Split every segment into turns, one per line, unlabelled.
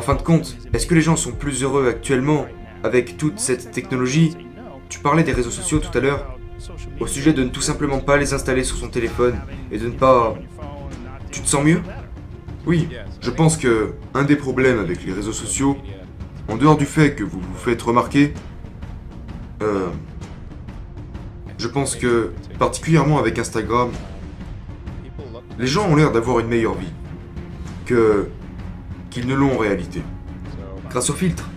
fin de compte, est-ce que les gens sont plus heureux actuellement avec toute cette technologie? Tu parlais des réseaux sociaux tout à l'heure, au sujet de ne tout simplement pas les installer sur son téléphone et de ne pas... Tu te sens mieux? Oui, je pense que un des problèmes avec les réseaux sociaux, en dehors du fait que vous vous faites remarquer, je pense que, particulièrement avec Instagram, les gens ont l'air d'avoir une meilleure vie qu'ils ne l'ont en réalité. Grâce aux filtres.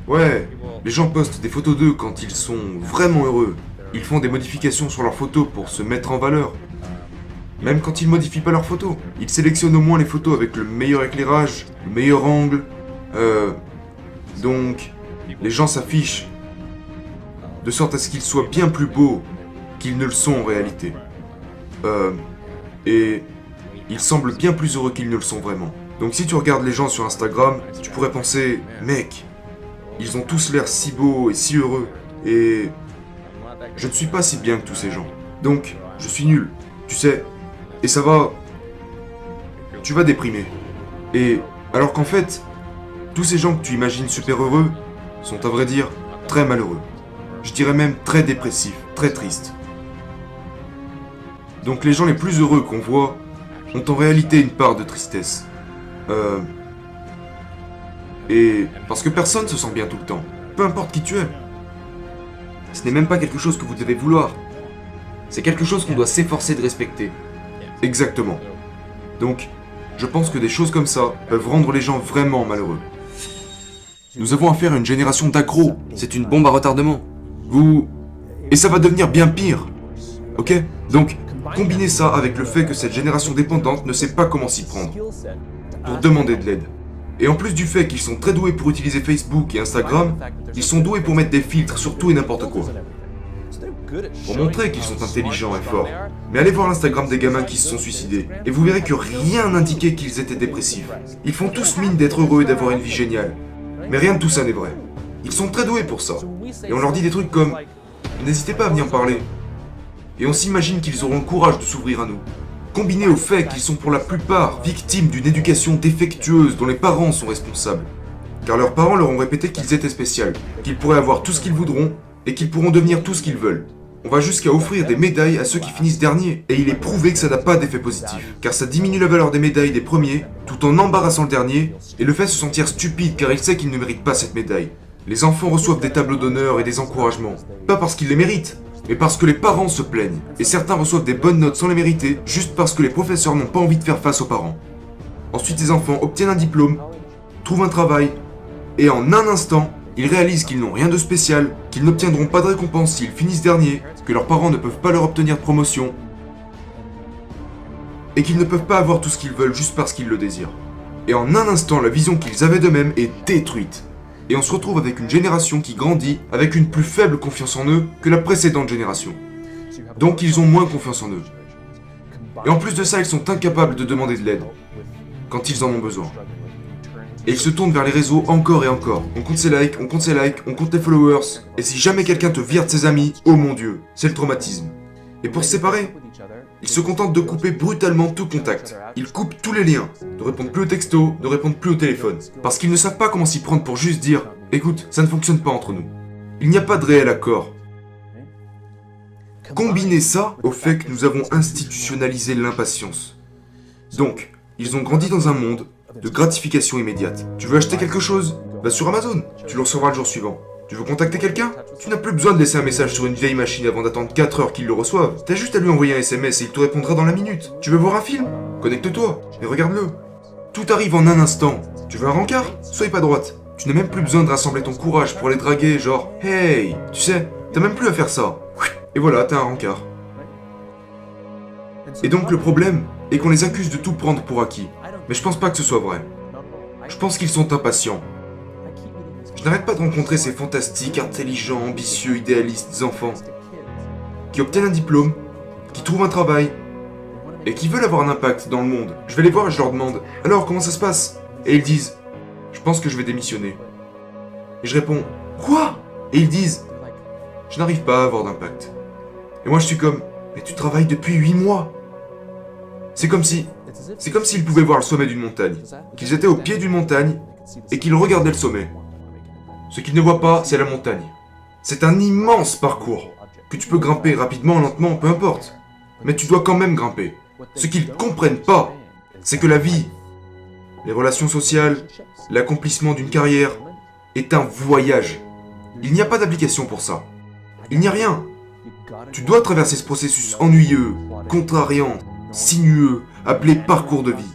Ouais, les gens postent des photos d'eux quand ils sont vraiment heureux. Ils font des modifications sur leurs photos pour se mettre en valeur. Même quand ils modifient pas leurs photos, ils sélectionnent au moins les photos avec le meilleur éclairage, le meilleur angle. Donc, les gens s'affichent de sorte à ce qu'ils soient bien plus beaux qu'ils ne le sont en réalité. Et ils semblent bien plus heureux qu'ils ne le sont vraiment. Donc si tu regardes les gens sur Instagram, tu pourrais penser, mec, ils ont tous l'air si beaux et si heureux, et je ne suis pas si bien que tous ces gens. Donc, je suis nul, tu sais, et ça va... Tu vas déprimer. Et alors qu'en fait, tous ces gens que tu imagines super heureux sont à vrai dire très malheureux. Je dirais même très dépressifs, très tristes. Donc les gens les plus heureux qu'on voit ont en réalité une part de tristesse. Et parce que personne se sent bien tout le temps, peu importe qui tu es. Ce n'est même pas quelque chose que vous devez vouloir. C'est quelque chose qu'on doit s'efforcer de respecter. Exactement. Donc, je pense que des choses comme ça peuvent rendre les gens vraiment malheureux. Nous avons affaire à une génération d'accros. C'est une bombe à retardement. Et ça va devenir bien pire. Ok? Donc, combinez ça avec le fait que cette génération dépendante ne sait pas comment s'y prendre pour demander de l'aide. Et en plus du fait qu'ils sont très doués pour utiliser Facebook et Instagram, ils sont doués pour mettre des filtres sur tout et n'importe quoi. Pour montrer qu'ils sont intelligents et forts. Mais allez voir l'Instagram des gamins qui se sont suicidés, et vous verrez que rien n'indiquait qu'ils étaient dépressifs. Ils font tous mine d'être heureux et d'avoir une vie géniale. Mais rien de tout ça n'est vrai. Ils sont très doués pour ça. Et on leur dit des trucs comme « N'hésitez pas à venir parler ». Et on s'imagine qu'ils auront le courage de s'ouvrir à nous. Combiné au fait qu'ils sont pour la plupart victimes d'une éducation défectueuse dont les parents sont responsables. Car leurs parents leur ont répété qu'ils étaient spéciaux, qu'ils pourraient avoir tout ce qu'ils voudront et qu'ils pourront devenir tout ce qu'ils veulent. On va jusqu'à offrir des médailles à ceux qui finissent derniers, et il est prouvé que ça n'a pas d'effet positif, car ça diminue la valeur des médailles des premiers, tout en embarrassant le dernier, et le fait se sentir stupide car il sait qu'il ne mérite pas cette médaille. Les enfants reçoivent des tableaux d'honneur et des encouragements, pas parce qu'ils les méritent, mais parce que les parents se plaignent, et certains reçoivent des bonnes notes sans les mériter, juste parce que les professeurs n'ont pas envie de faire face aux parents. Ensuite, les enfants obtiennent un diplôme, trouvent un travail, et en un instant, ils réalisent qu'ils n'ont rien de spécial, qu'ils n'obtiendront pas de récompense s'ils finissent dernier, que leurs parents ne peuvent pas leur obtenir de promotion, et qu'ils ne peuvent pas avoir tout ce qu'ils veulent juste parce qu'ils le désirent. Et en un instant, la vision qu'ils avaient d'eux-mêmes est détruite. Et on se retrouve avec une génération qui grandit avec une plus faible confiance en eux que la précédente génération. Donc ils ont moins confiance en eux. Et en plus de ça, ils sont incapables de demander de l'aide quand ils en ont besoin. Et ils se tournent vers les réseaux encore et encore. On compte ses likes, on compte ses likes, on compte les followers. Et si jamais quelqu'un te vire de ses amis, oh mon dieu, c'est le traumatisme. Et pour se séparer, ils se contentent de couper brutalement tout contact. Ils coupent tous les liens, ne répondent plus aux textos, ne répondent plus au téléphone. Parce qu'ils ne savent pas comment s'y prendre pour juste dire « Écoute, ça ne fonctionne pas entre nous. » Il n'y a pas de réel accord. Combinez ça au fait que nous avons institutionnalisé l'impatience. Donc, ils ont grandi dans un monde de gratification immédiate. Tu veux acheter quelque chose? Va sur Amazon, tu le recevras le jour suivant. Tu veux contacter quelqu'un? Tu n'as plus besoin de laisser un message sur une vieille machine avant d'attendre 4 heures qu'il le reçoive. T'as juste à lui envoyer un SMS et il te répondra dans la minute. Tu veux voir un film? Connecte-toi et regarde-le. Tout arrive en un instant. Tu veux un rencard? Sois pas droite. Tu n'as même plus besoin de rassembler ton courage pour les draguer, genre « Hey !» Tu sais, t'as même plus à faire ça. Et voilà, t'as un rencard. Et donc le problème est qu'on les accuse de tout prendre pour acquis. Mais je pense pas que ce soit vrai. Je pense qu'ils sont impatients. Je n'arrête pas de rencontrer ces fantastiques, intelligents, ambitieux, idéalistes enfants qui obtiennent un diplôme, qui trouvent un travail et qui veulent avoir un impact dans le monde. Je vais les voir et je leur demande « Alors, comment ça se passe ?» Et ils disent « Je pense que je vais démissionner. » Et je réponds « Quoi ?» Et ils disent « Je n'arrive pas à avoir d'impact. » Et moi je suis comme « Mais tu travailles depuis 8 mois !» C'est comme s'ils pouvaient voir le sommet d'une montagne, qu'ils étaient au pied d'une montagne et qu'il regardait le sommet. Ce qu'il ne voit pas, c'est la montagne. C'est un immense parcours que tu peux grimper rapidement, lentement, peu importe. Mais tu dois quand même grimper. Ce qu'ils ne comprennent pas, c'est que la vie, les relations sociales, l'accomplissement d'une carrière est un voyage. Il n'y a pas d'application pour ça. Il n'y a rien. Tu dois traverser ce processus ennuyeux, contrariant, sinueux, appelé parcours de vie.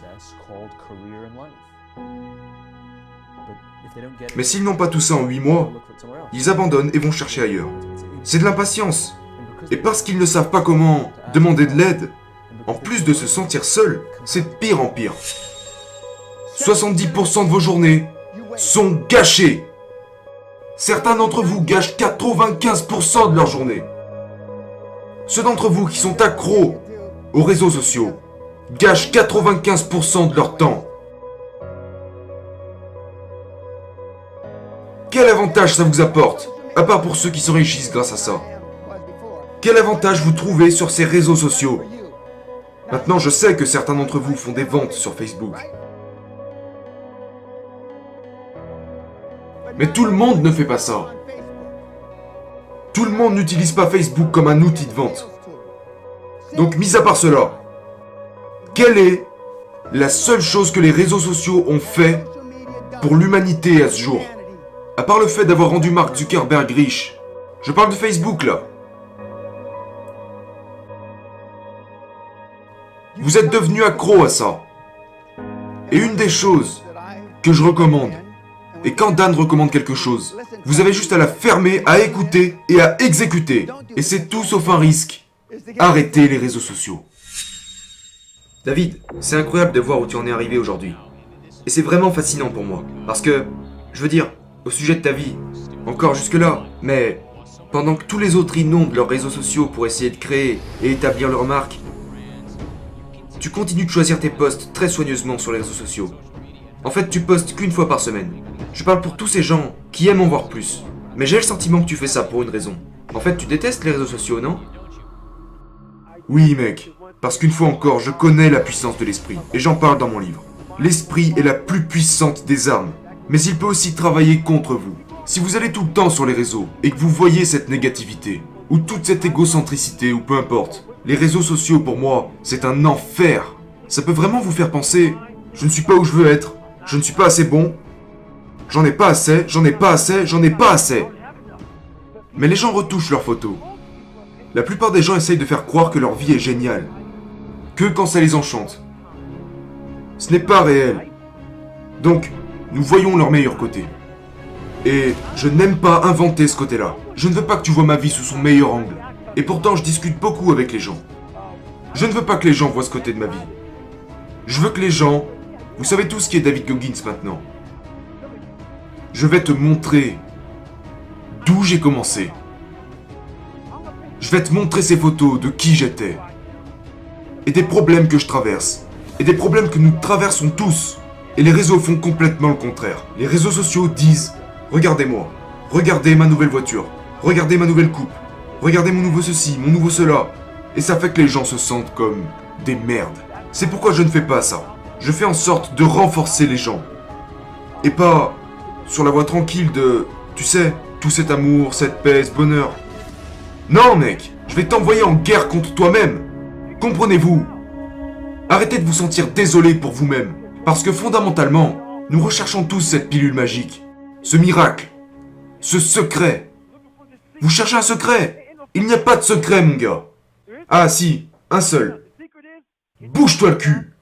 Mais s'ils n'ont pas tout ça en 8 mois, ils abandonnent et vont chercher ailleurs. C'est de l'impatience. Et parce qu'ils ne savent pas comment demander de l'aide, en plus de se sentir seuls, c'est de pire en pire. 70% de vos journées sont gâchées. Certains d'entre vous gâchent 95% de leur journée. Ceux d'entre vous qui sont accros aux réseaux sociaux gâchent 95% de leur temps. Quel avantage ça vous apporte, à part pour ceux qui s'enrichissent grâce à ça? Quel avantage vous trouvez sur ces réseaux sociaux? Maintenant, je sais que certains d'entre vous font des ventes sur Facebook. Mais tout le monde ne fait pas ça. Tout le monde n'utilise pas Facebook comme un outil de vente. Donc, mis à part cela, quelle est la seule chose que les réseaux sociaux ont fait pour l'humanité à ce jour? À part le fait d'avoir rendu Mark Zuckerberg riche. Je parle de Facebook là. Vous êtes devenu accro à ça. Et une des choses que je recommande, et quand Dan recommande quelque chose, vous avez juste à la fermer, à écouter et à exécuter. Et c'est tout sauf un risque. Arrêtez les réseaux sociaux. David, c'est incroyable de voir où tu en es arrivé aujourd'hui. Et c'est vraiment fascinant pour moi. Parce que, je veux dire, au sujet de ta vie, encore jusque-là, mais pendant que tous les autres inondent leurs réseaux sociaux pour essayer de créer et établir leur marque, tu continues de choisir tes posts très soigneusement sur les réseaux sociaux. En fait, tu postes qu'une fois par semaine. Je parle pour tous ces gens qui aiment en voir plus. Mais j'ai le sentiment que tu fais ça pour une raison. En fait, tu détestes les réseaux sociaux, non? Oui, mec. Parce qu'une fois encore, je connais la puissance de l'esprit. Et j'en parle dans mon livre. L'esprit est la plus puissante des armes. Mais il peut aussi travailler contre vous. Si vous allez tout le temps sur les réseaux et que vous voyez cette négativité, ou toute cette égocentricité, ou peu importe, les réseaux sociaux pour moi, c'est un enfer. Ça peut vraiment vous faire penser, je ne suis pas où je veux être, je ne suis pas assez bon, j'en ai pas assez, j'en ai pas assez, j'en ai pas assez. Mais les gens retouchent leurs photos. La plupart des gens essayent de faire croire que leur vie est géniale. Que quand ça les enchante. Ce n'est pas réel. Donc, nous voyons leur meilleur côté. Et je n'aime pas inventer ce côté-là. Je ne veux pas que tu vois ma vie sous son meilleur angle. Et pourtant, je discute beaucoup avec les gens. Je ne veux pas que les gens voient ce côté de ma vie. Je veux que les gens... Vous savez tous qui est David Goggins maintenant. Je vais te montrer d'où j'ai commencé. Je vais te montrer ces photos de qui j'étais. Et des problèmes que je traverse. Et des problèmes que nous traversons tous. Et les réseaux font complètement le contraire. Les réseaux sociaux disent « Regardez-moi. Regardez ma nouvelle voiture. Regardez ma nouvelle coupe. Regardez mon nouveau ceci, mon nouveau cela. » Et ça fait que les gens se sentent comme des merdes. C'est pourquoi je ne fais pas ça. Je fais en sorte de renforcer les gens. Et pas sur la voie tranquille de, tu sais, tout cet amour, cette paix, ce bonheur. Non, mec, je vais t'envoyer en guerre contre toi-même. Comprenez-vous? Arrêtez de vous sentir désolé pour vous-même. Parce que fondamentalement, nous recherchons tous cette pilule magique. Ce miracle. Ce secret. Vous cherchez un secret? Il n'y a pas de secret, mon gars. Ah si, un seul. Bouge-toi le cul.